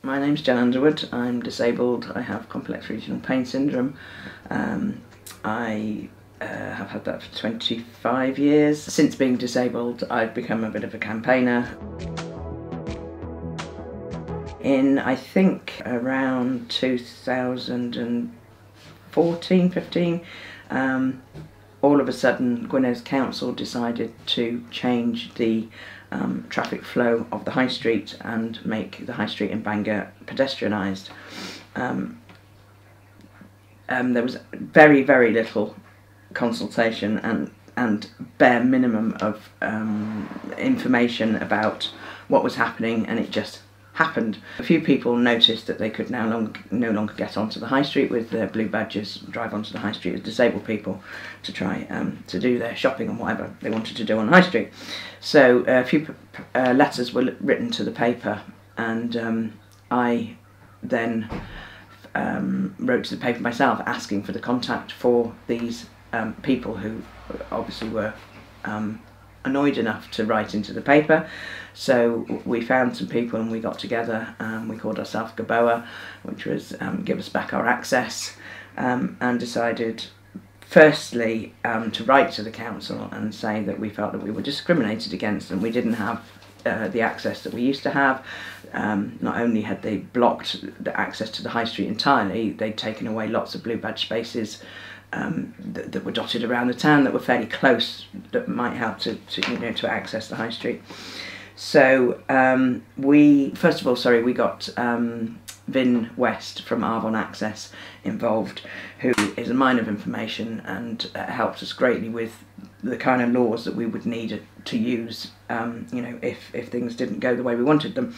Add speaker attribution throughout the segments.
Speaker 1: My name's Jen Underwood. I'm disabled. I have complex regional pain syndrome. I have had that for 25 years. Since being disabled, I've become a bit of a campaigner. In, I think, around 2014, 15, all of a sudden Gwynedd Council decided to change the traffic flow of the high street and make the high street in Bangor pedestrianised. There was very, very little consultation and bare minimum of information about what was happening, and it just happened. A few people noticed that they could no longer get onto the high street with their blue badges, drive onto the high street as disabled people to try to do their shopping and whatever they wanted to do on the high street. So a few letters were written to the paper, and I then wrote to the paper myself asking for the contact for these people who obviously were annoyed enough to write into the paper. So we found some people and we got together. We called ourselves GABOA, which was Give Us Back Our Access, and decided firstly to write to the council and say that we felt that we were discriminated against and we didn't have the access that we used to have. Not only had they blocked the access to the high street entirely, they'd taken away lots of blue badge spaces that were dotted around the town that were fairly close, that might help to access the high street. So we got Vin West from Arvon Access involved, who is a mine of information and helped us greatly with the kind of laws that we would need to use, if things didn't go the way we wanted them.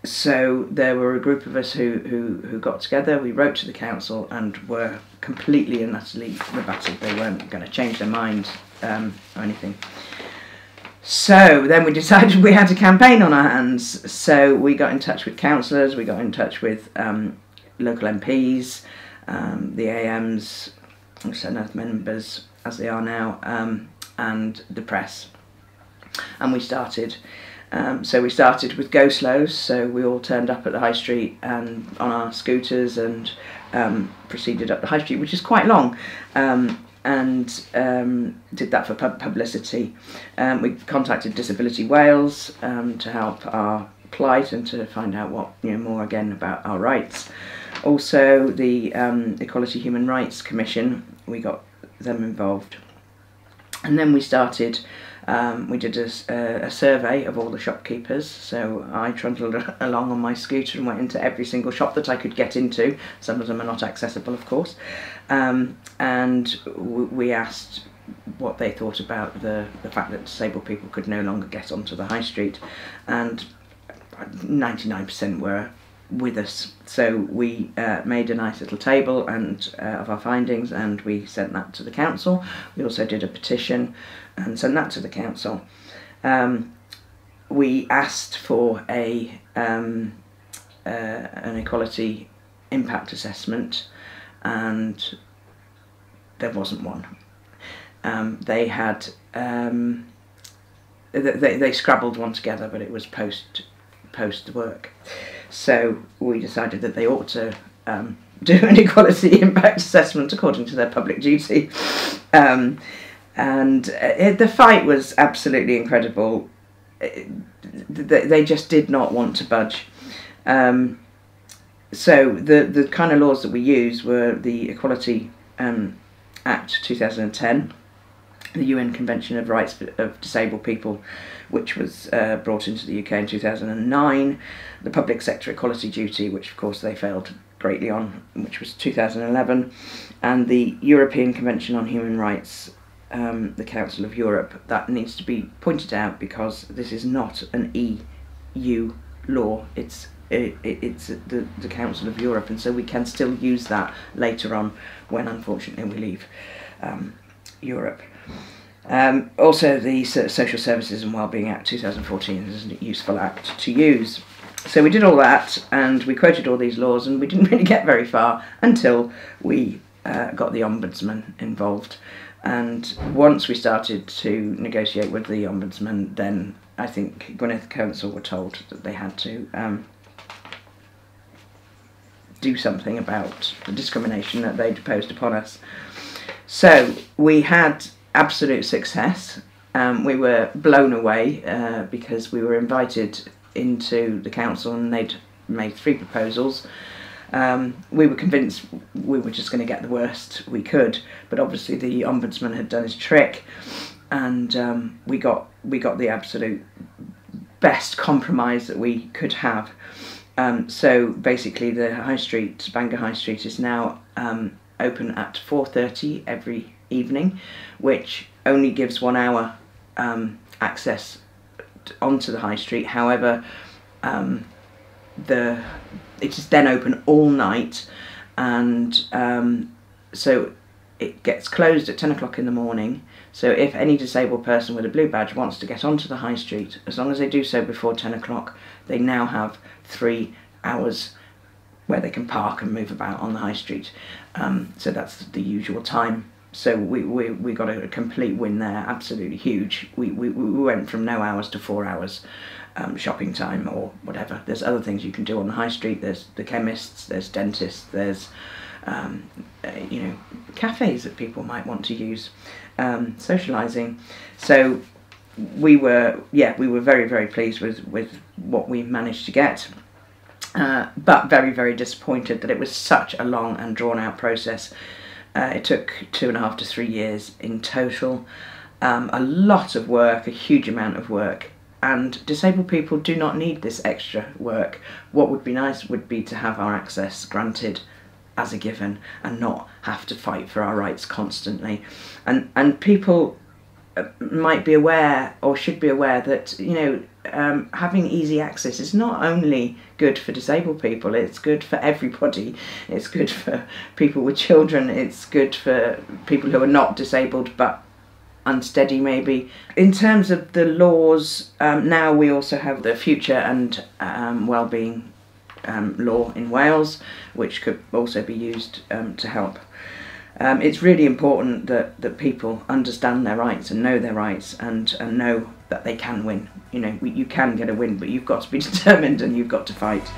Speaker 1: So there were a group of us who got together. We wrote to the council and were completely and utterly rebutted. They weren't going to change their mind or anything. So then we decided we had a campaign on our hands. So we got in touch with councillors, we got in touch with local MPs, the AMs, Senate members as they are now, and the press. And we started. So we started with go slows, so we all turned up at the high street and on our scooters and proceeded up the high street, which is quite long, and did that for publicity. We contacted Disability Wales to help our plight and to find out more again about our rights. Also the Equality Human Rights Commission, we got them involved. And then we started, we did a survey of all the shopkeepers. So I trundled along on my scooter and went into every single shop that I could get into. Some of them are not accessible, of course. And we asked what they thought about the fact that disabled people could no longer get onto the high street. And 99% were with us. So we made a nice little table of our findings, and we sent that to the council. We also did a petition and sent that to the council. We asked for an equality impact assessment, and there wasn't one. They had they scrabbled one together, but it was post work. So we decided that they ought to do an equality impact assessment according to their public duty. And the fight was absolutely incredible. They just did not want to budge. So the kind of laws that we used were the Equality Act 2010, the UN Convention of Rights of Disabled People, which was brought into the UK in 2009, the Public Sector Equality Duty, which of course they failed greatly on, which was 2011, and the European Convention on Human Rights, the Council of Europe. That needs to be pointed out because this is not an EU law, it's the Council of Europe, and so we can still use that later on when unfortunately we leave Europe. Also the Social Services and Wellbeing Act 2014 is a useful act to use. So we did all that and we quoted all these laws, and we didn't really get very far until we got the Ombudsman involved. And once we started to negotiate with the Ombudsman, then I think Gwynedd Council were told that they had to do something about the discrimination that they'd imposed upon us. So we had absolute success. We were blown away because we were invited into the council and they'd made 3 proposals. We were convinced we were just going to get the worst we could, but obviously the Ombudsman had done his trick, and we got the absolute best compromise that we could have. So basically the High Street, Bangor High Street, is now open at 4:30 every evening, which only gives 1 hour access onto the High Street. However, it is then open all night, and so it gets closed at 10 o'clock in the morning. So if any disabled person with a blue badge wants to get onto the High Street, as long as they do so before 10 o'clock, they now have 3 hours where they can park and move about on the High Street. So that's the usual time. So we got a complete win there, absolutely huge. We went from no hours to 4 hours shopping time or whatever. There's other things you can do on the High Street. There's the chemists, there's dentists, there's you know, cafes that people might want to use, socialising. So we were very, very pleased with what we managed to get, but very, very disappointed that it was such a long and drawn out process. It took 2.5 to 3 years in total, a lot of work, a huge amount of work, and disabled people do not need this extra work. What would be nice would be to have our access granted as a given and not have to fight for our rights constantly. And people might be aware, or should be aware, that, you know, having easy access is not only good for disabled people, it's good for everybody. It's good for people with children, it's good for people who are not disabled but unsteady maybe. In terms of the laws, now we also have the Future and Wellbeing law in Wales, which could also be used to help. It's really important that people understand their rights and know their rights, and know that they can win. You know, you can get a win, but you've got to be determined and you've got to fight.